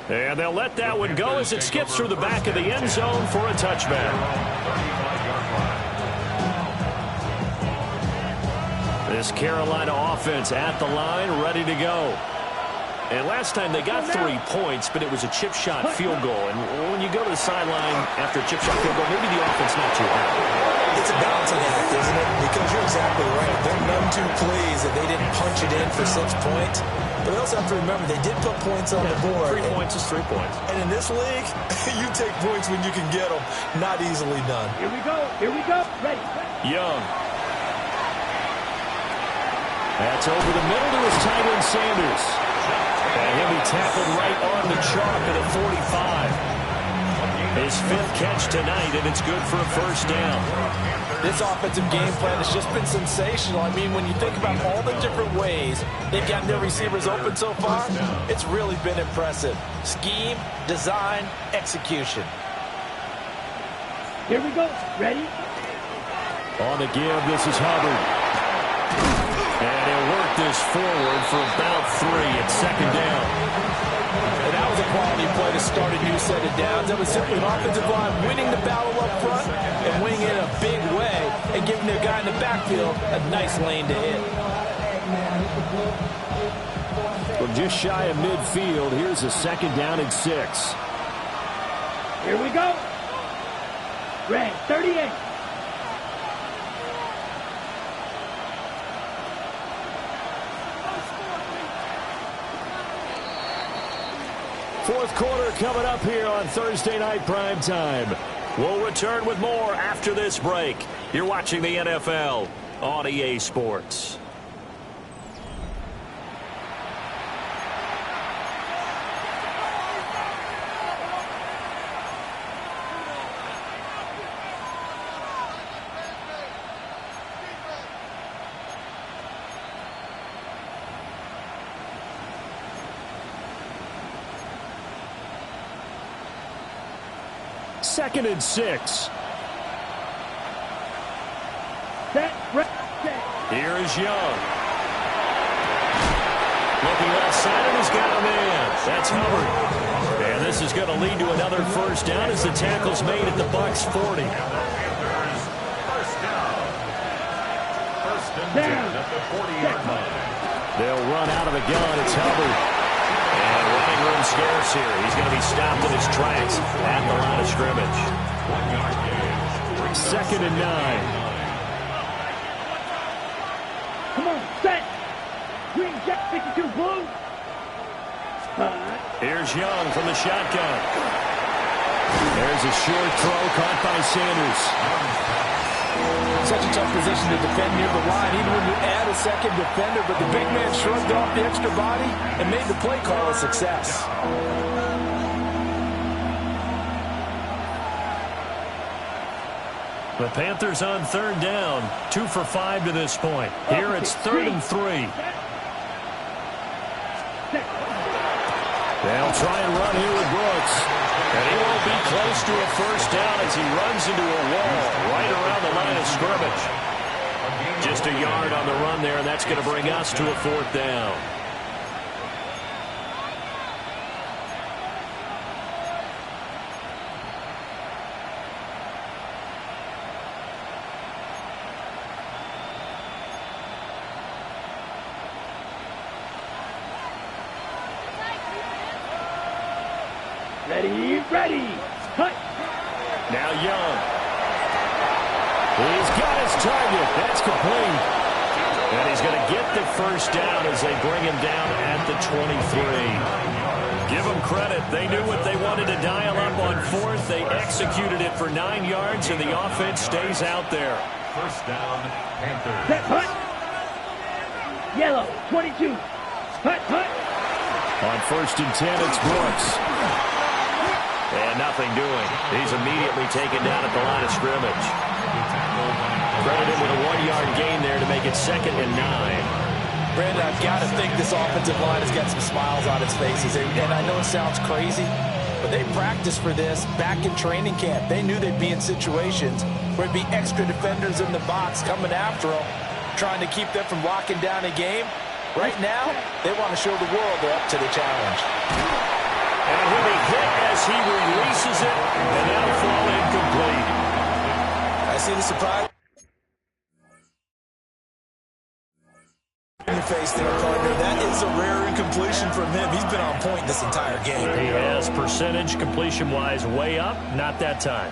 And they'll let that one go as it skips through the back of the end zone for a touchback. This Carolina offense at the line, ready to go. And last time they got 3 points, but it was a chip shot field goal. And when you go to the sideline after a chip shot field goal, maybe the offense not too happy. It's a balancing act, isn't it? Because you're exactly right. They're none too pleased that they didn't punch it in for 6 points. But they also have to remember they did put points on the board. 3 points is 3 points. And in this league, you take points when you can get them. Not easily done. Here we go. Ready. Young. That's over the middle to his tight end, Sanders. And he'll be tackled right on the chalk at the 45. His 5th catch tonight, and it's good for a first down. This offensive game plan has just been sensational. I mean, when you think about all the different ways they've gotten their receivers open so far, it's really been impressive. Scheme, design, execution. Here we go. Ready? On the give, this is Hubbard. And he'll work this forward for about 3 at second down. And that was a quality play to start a new set of downs. That was simply an offensive line winning the battle up front and winning it in a big way and giving their guy in the backfield a nice lane to hit. From just shy of midfield, here's a second down and 6. Here we go. Red 38. Fourth quarter coming up here on Thursday Night Primetime. We'll return with more after this break. You're watching the NFL on EA Sports. Second and 6. Set. Here is Young. Looking outside, and he's got a man. That's Hubbard. And this is going to lead to another first down as the tackle's made at the Bucs 40. First and 10 at the 40-yard line. They'll run out of the gun. It's Hubbard. And running room scarce here. He's going to be stopped in his tracks at the line of scrimmage. 1-yard gain. Second and 9. Come on, set. Green Jack 52 blue. Here's Young from the shotgun. There's a short throw caught by Sanders. Such a tough position to defend near the line, even when you add a second defender, but the big man shrugged off the extra body and made the play call a success. The Panthers on third down, 2 for 5 to this point. Here it's 3rd and 3. They'll try and run here with Brooks. And he won't be close to a first down as he runs into a wall right around the line of scrimmage. Just a yard on the run there, and that's going to bring us to a 4th down. Ready. Cut. Now Young. He's got his target. That's complete. And he's going to get the first down as they bring him down at the 23. Give them credit. They knew what they wanted to dial up on 4th. They executed it for 9 yards, and the offense stays out there. First down, Panthers. Set. Hut. Yellow 22. Hut. On 1st and 10, it's Brooks. And nothing doing. He's immediately taken down at the line of scrimmage. Credited with a 1-yard gain there to make it 2nd and 9. Brandon, I've got to think this offensive line has got some smiles on its faces. And I know it sounds crazy, but they practiced for this back in training camp. They knew they'd be in situations where there'd be extra defenders in the box coming after them, trying to keep them from locking down a game. Right now, they want to show the world they're up to the challenge. And he'll be hit as he releases it, and that'll fall incomplete. I see the surprise in your face there, partner. That is a rare incompletion from him. He's been on point this entire game. He has percentage completion-wise way up, not that time.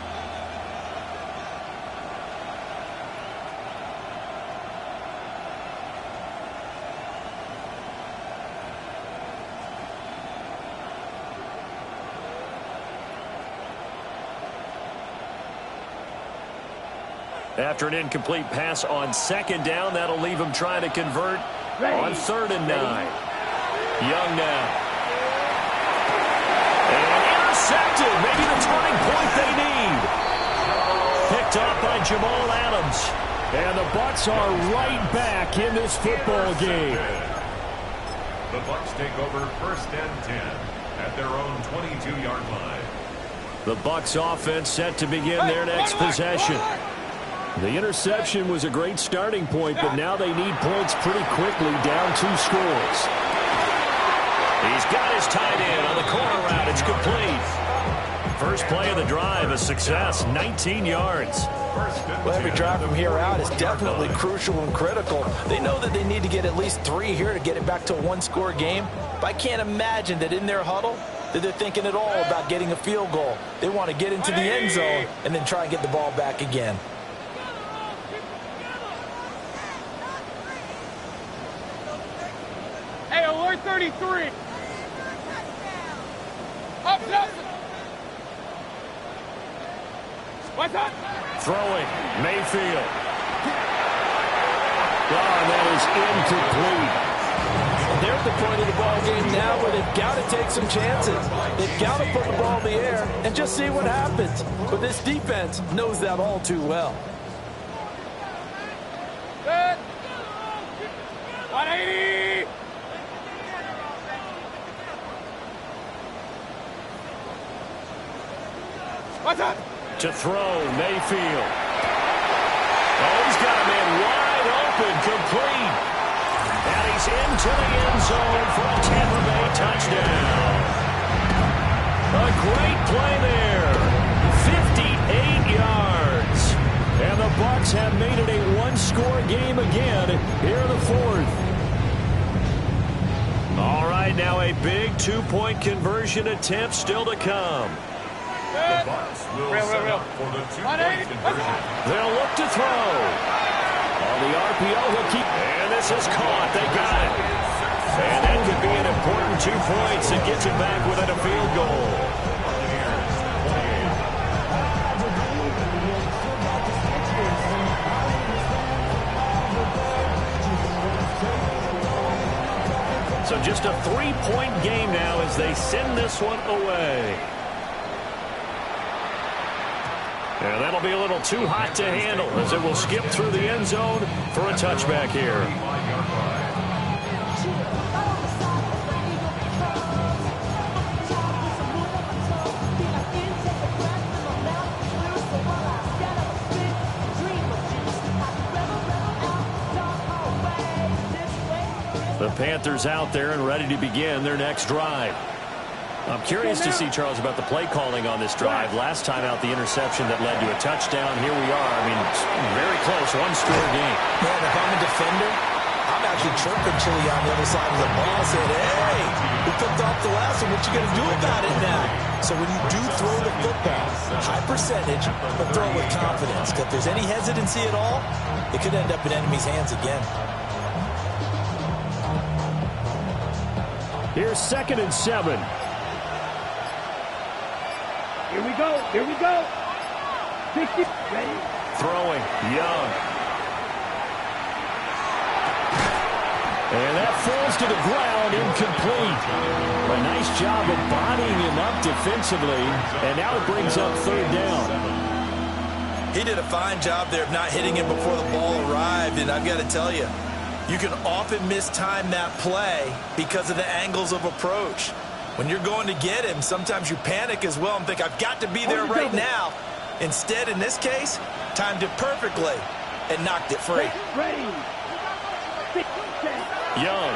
After an incomplete pass on 2nd down, that'll leave him trying to convert On 3rd and 9. Young now. And intercepted. Maybe the turning point they need. Picked up by Jamal Adams. And the Bucs are right back in this football game. The Bucs take over 1st and 10 at their own 22-yard line. The Bucs offense set to begin their next possession. The interception was a great starting point, but now they need points pretty quickly, down 2 scores. He's got his tight end on the corner route. It's complete. First play of the drive, a success, 19 yards. Well, every drive from here out is definitely crucial and critical. They know that they need to get at least 3 here to get it back to a 1-score game. But I can't imagine that in their huddle that they're thinking at all about getting a field goal. They want to get into the end zone and then try and get the ball back again. Hey, alert 33. Up, Nelson. What's up? Throwing, Mayfield. Oh, that is incomplete. They're at the point of the ball game now where they've got to take some chances. They've got to put the ball in the air and just see what happens. But this defense knows that all too well. Good. 180. What's up? To throw, Mayfield. Oh, he's got a man wide open, complete. And he's into the end zone for a Tampa Bay touchdown. A great play there. 58 yards. And the Bucs have made it a 1-score game again here in the 4th. All right, now a big 2-point conversion attempt still to come. The Bucs will set up for the 2-point conversion. They'll look to throw. On the RPO, he'll keep. And this is caught. They got it. And that could be an important 2 points that gets it back within a field goal. So just a 3-point game now as they send this one away. And that'll be a little too hot to handle as it will skip through the end zone for a touchback here. The Panthers out there and ready to begin their next drive. I'm curious to see, Charles, about the play calling on this drive. Last time out, the interception that led to a touchdown. Here we are. I mean, it's very close, 1-score game. Man, if I'm a defender, I'm actually chirping Chili on the other side of the ball, saying, hey, we picked off the last one. What you going to do about it now? So when you do throw the football, high percentage, but throw with confidence. Because if there's any hesitancy at all, it could end up in enemy's hands again. Here's 2nd and 7. Here we go. Here we go. 60. Ready? Throwing, Young. And that falls to the ground, incomplete. A nice job of bodying him up defensively, and now it brings up 3rd down. He did a fine job there of not hitting him before the ball arrived, and I've got to tell you, you can often mistime that play because of the angles of approach. When you're going to get him, sometimes you panic as well and think, I've got to be there right now. Instead, in this case, timed it perfectly and knocked it free. Ready. Young.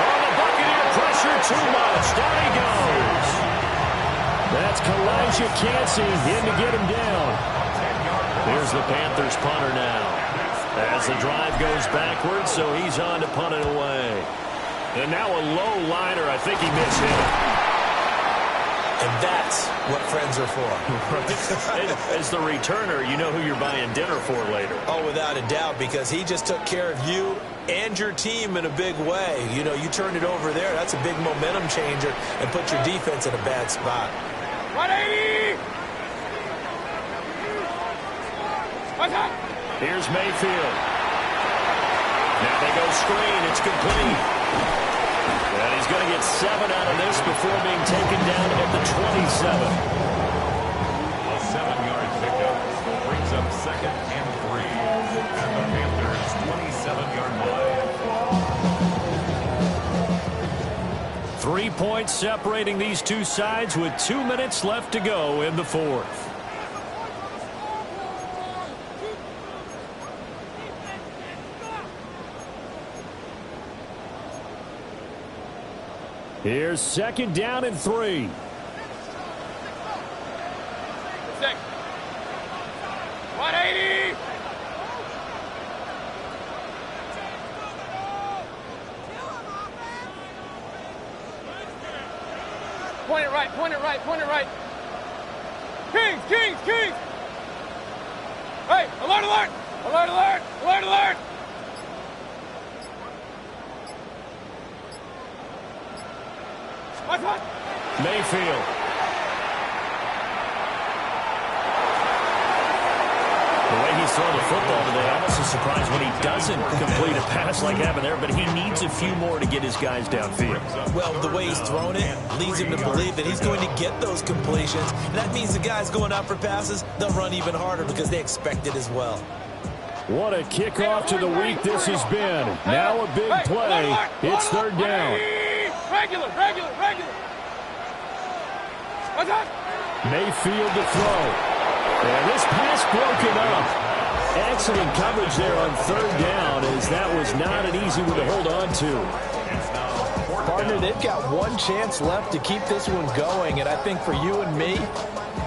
Oh, the Buccaneer pressure too much. Down he goes. That's Kalijah Cansey in to get him down. Here's the Panthers punter now. As the drive goes backwards, so he's on to punt it away. And now a low liner. I think he mishit it. And that's what friends are for. As the returner, you know who you're buying dinner for later. Oh, without a doubt, because he just took care of you and your team in a big way. You know, you turned it over there. That's a big momentum changer and put your defense in a bad spot. 180. What's up? Here's Mayfield. Now they go screen. It's complete. And he's going to get 7 out of this before being taken down at the 27. A 7-yard pickup brings up 2nd and 3 at the Panthers' 27-yard line. 3 points separating these two sides with 2 minutes left to go in the fourth. Here's 2nd down and 3. 180. Point it right, point it right, point it right. Kings, Kings, Kings. Hey, alert, alert, alert, alert, alert, alert. What's what? Mayfield. The way he's throwing the football today, I'm also surprised when he doesn't complete a pass like happened there, but he needs a few more to get his guys downfield. Well, the way he's thrown it leads him to believe that he's going to get those completions. And that means the guys going out for passes, they'll run even harder because they expect it as well. What a kickoff to the week this has been. Now a big play. It's 3rd down. Regular, regular, regular. What's that? Mayfield to throw. And this pass broken up. Excellent coverage there on 3rd down, as that was not an easy one to hold on to. Partner, they've got one chance left to keep this one going, and I think for you and me,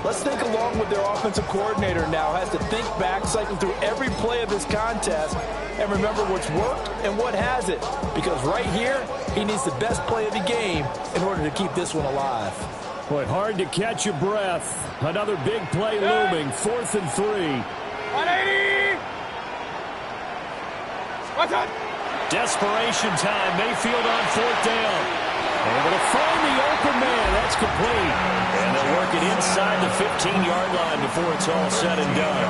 let's think along with their offensive coordinator now. Has to think back, cycle through every play of this contest, and remember what's worked and what hasn't. Because right here, he needs the best play of the game in order to keep this one alive. Boy, hard to catch your breath. Another big play looming. 4th and 3. 180. What's that? Desperation time. Mayfield on 4th down. Able to find the open man. That's complete. And they'll work it inside the 15-yard line before it's all said and done.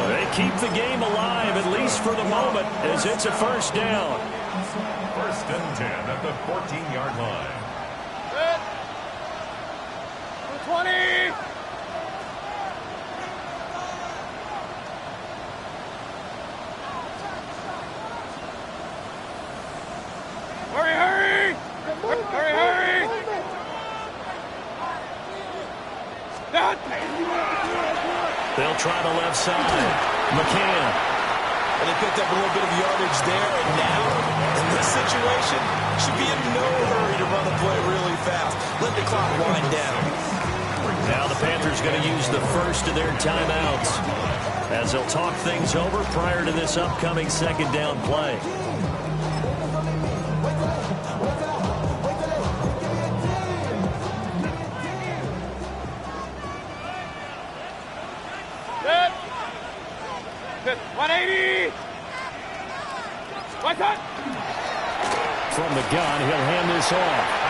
They keep the game alive, at least for the moment, as it's a 1st down. 1st and 10 at the 14-yard line. 20. Hurry, hurry! Hurry, hurry! They'll try the left side. McCann. And they picked up a little bit of yardage there, and now, in this situation, should be in no hurry to run the play really fast. Let the clock wind down. Now the Panthers going to use the first of their timeouts as they'll talk things over prior to this upcoming 2nd down play. Good. 180. What's that? From the gun, he'll hand this off.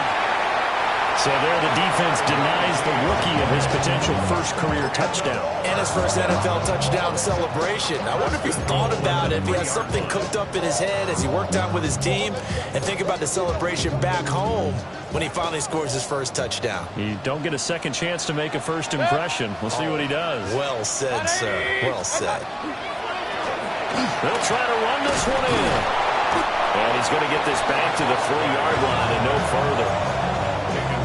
So there the defense denies the rookie of his potential first career touchdown. And his first NFL touchdown celebration. I wonder if he's thought about it, if he has something cooked up in his head as he worked out with his team, and think about the celebration back home when he finally scores his first touchdown. You don't get a second chance to make a first impression. We'll see what he does. Well said, sir. Well said. They'll try to run this one in. And he's going to get this back to the 3-yard line and no further.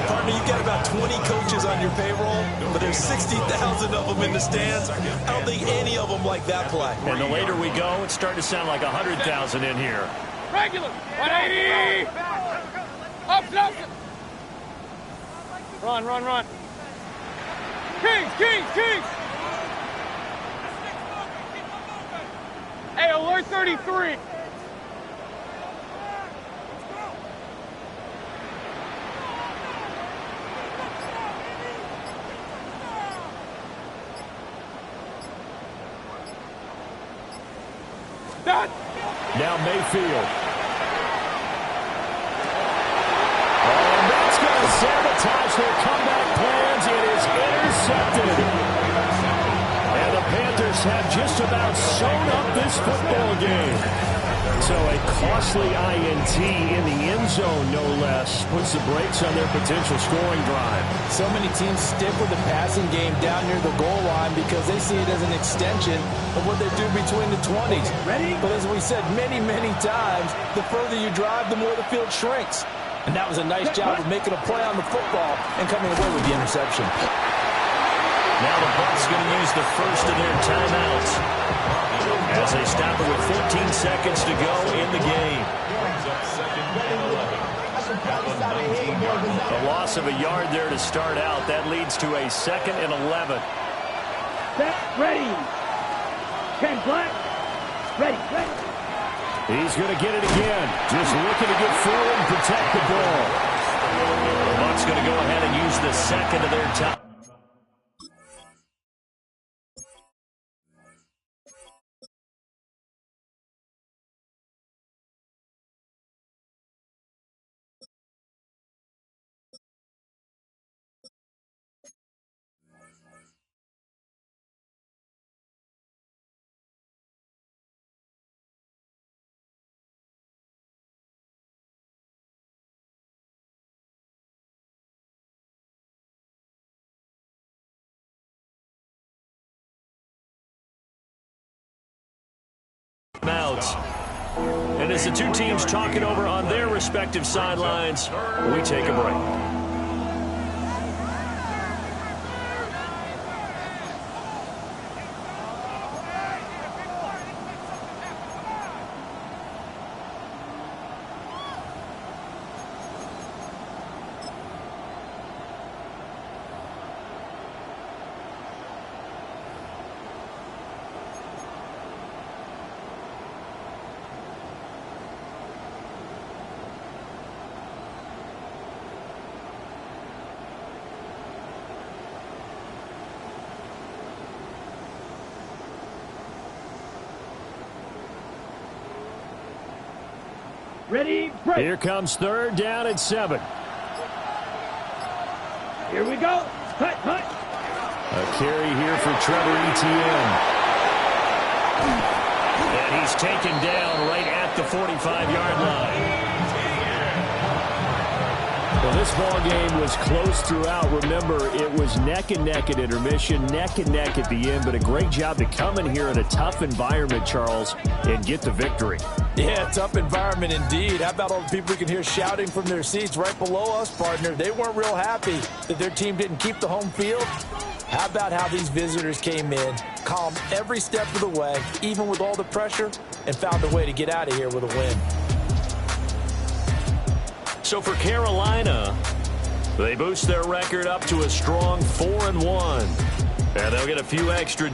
Partner, you've got about 20 coaches on your payroll, but there's 60,000 of them in the stands. I don't think any of them like that play. And the later we go, it's starting to sound like 100,000 in here. Regular. 180. Up, up. Run, run, run. Kings, Kings, Kings. Hey, alert 33. Now Mayfield. And that's going to sabotage their comeback plans. It is intercepted. And the Panthers have just about sewn up this football game. So a costly INT in the end zone, no less, puts the brakes on their potential scoring drive. So many teams stick with the passing game down near the goal line because they see it as an extension of what they do between the 20s. Ready? But as we said many, many times, the further you drive, the more the field shrinks. And that was a nice job of making a play on the football and coming away with the interception. Now the Bucs going to use the first of their timeouts as they stop it with 14 seconds to go in the game. A loss of a yard there to start out. That leads to a 2nd and 11. Set, ready. Ken Black, ready. He's going to get it again. Just looking to get forward and protect the ball. The Bucs going to go ahead and use the second of their time. And as the two teams talk it over on their respective sidelines, we take a break. Ready, break. Here comes 3rd down and 7. Here we go. Cut. A carry here for Trevor Etienne. And he's taken down right at the 45-yard line. Well, this ball game was close throughout. Remember, it was neck and neck at intermission, neck and neck at the end, but a great job to come in here in a tough environment, Charles, and get the victory. Yeah, tough environment indeed. How about all the people we can hear shouting from their seats right below us, partner? They weren't real happy that their team didn't keep the home field. How about how these visitors came in, calmed every step of the way, even with all the pressure, and found a way to get out of here with a win. So for Carolina, they boost their record up to a strong 4-1. And they'll get a few extra.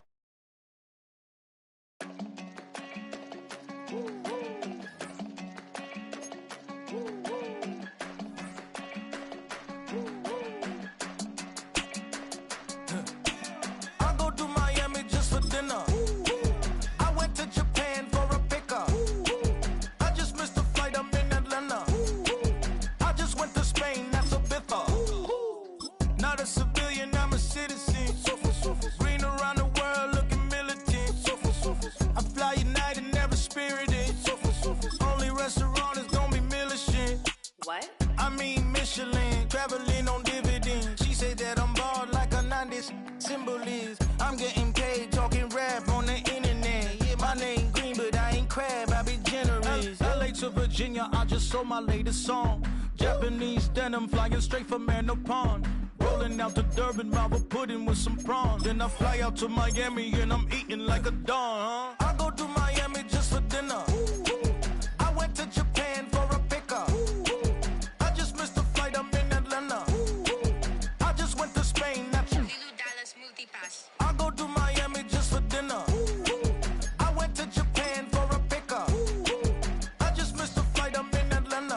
I just sold my latest song. Japanese denim flying straight from Manopon. Rolling out to Durban, Marvel pudding with some prawns. Then I fly out to Miami and I'm eating like a don, huh? I go do